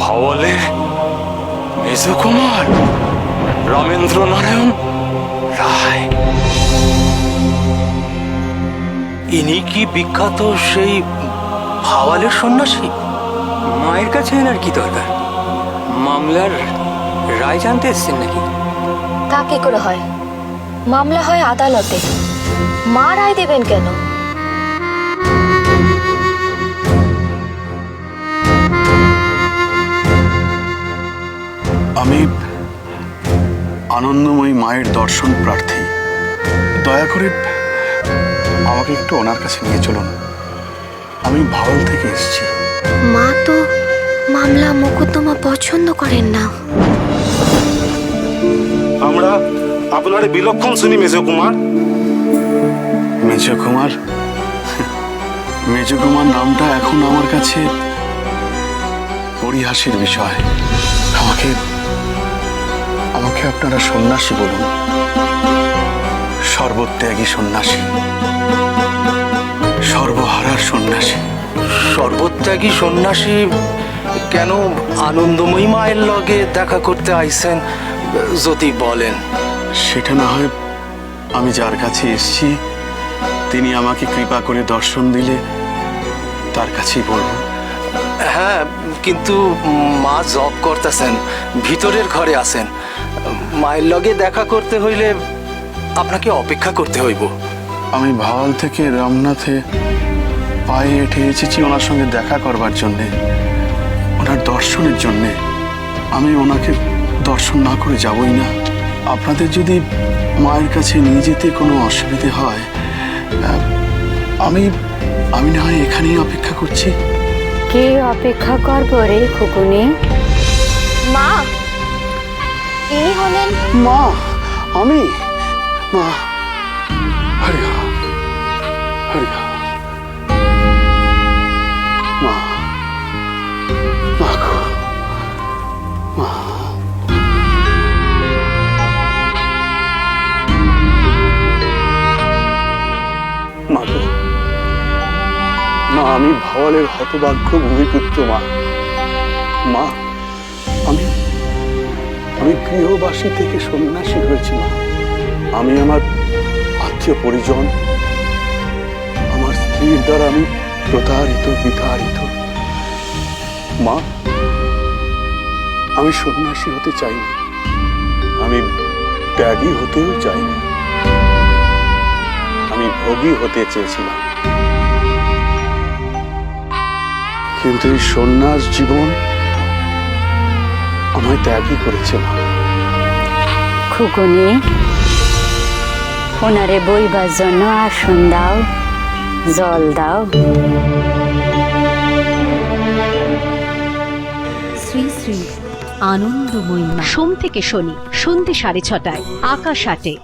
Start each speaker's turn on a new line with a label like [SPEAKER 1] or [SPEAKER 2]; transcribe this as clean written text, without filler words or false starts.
[SPEAKER 1] ভাওয়ালের মেজকুমার রামেন্দ্র নারায়ণ রায়, ইনি কি বিখ্যাত সেই ভাওয়ালের সন্ন্যাসী?
[SPEAKER 2] মায়ের কাছে এনার কি দরকার? মামলার রায় জানতে এসছেন নাকি?
[SPEAKER 3] তা কি করে হয়? মামলা হয় আদালতে, মা রায় দেবেন কেন?
[SPEAKER 4] আমি আনন্দময়ী মায়ের দর্শন প্রার্থী। দয়া করে আমাকে একটু ওনার কাছে নিয়ে চলুন। আমি ভাওয়াল থেকে এসেছি।
[SPEAKER 3] মা তো মামলা মোকদ্দমা পছন্দ করেন না।
[SPEAKER 5] আমরা আপনার বিলক্ষণ শুনি মেজকুমার।
[SPEAKER 4] মেজকুমার? মেজকুমার নামটা এখন আমার কাছে পরিহাসের বিষয়। আমাকে আমাকে আপনারা সন্ন্যাসী বলুন, সর্বত্যাগী সন্ন্যাসী, সর্বহারার সন্ন্যাসী।
[SPEAKER 1] সর্বত্যাগী সন্ন্যাসী কেন আনন্দময়ী মায়ের লগে দেখা করতে আইছেন যদি বলেন?
[SPEAKER 4] সেটা না হয় আমি যার কাছে এসেছি তিনি আমাকে কৃপা করে দর্শন দিলে তার কাছেই বলবো।
[SPEAKER 1] হ্যাঁ, কিন্তু মা জব করতেছেন, ভিতরের ঘরে আছেন। মায়ের লগে দেখা করতে হইলে আপনাকে অপেক্ষা করতে হইব।
[SPEAKER 4] আমি ভাওয়াল থেকে রামনাথে পায়ে হেঁটে এসেছি ওনার সঙ্গে দেখা করবার জন্যে, ওনার দর্শনের জন্যে। আমি ওনাকে দর্শন না করে যাবই না। আপনাদের যদি মায়ের কাছে নিয়ে যেতে কোনো অসুবিধে হয়, আমি আমি না হয় এখানেই অপেক্ষা করছি।
[SPEAKER 6] কে অপেক্ষা করবো রে খুকুনি?
[SPEAKER 3] মা, ইনি হলেন
[SPEAKER 4] মা, আমি? মা, হরি রাম, হরি রাম। মা, মা গো, মা। মা গো, মা, আমি ভাওয়ালের হতভাগ্য ভূমিপুত্র। মা, মা, আমি আমি গৃহবাসী থেকে সন্ন্যাসী হয়েছি। মা, আমি আমার আত্মীয় পরিজন, আমার স্ত্রীর দ্বারা আমি প্রতারিত, বিতাড়িত। মা, আমি সন্ন্যাসী হতে চাইনি, আমি ত্যাগী হতেও চাইনি, আমি ভোগী হতে চেয়েছিলাম। কিন্তু এই সন্ন্যাস জীবন আমায় ত্যাগই করেছে। মা,
[SPEAKER 6] খুকুনি, ওনারে বইবার জন্য আসন দাও, জল দাও।
[SPEAKER 7] শ্রী শ্রী আনন্দময়ী মা, সোম থেকে শনি সন্ধ্যে 6:30 আকাশ 8-এ।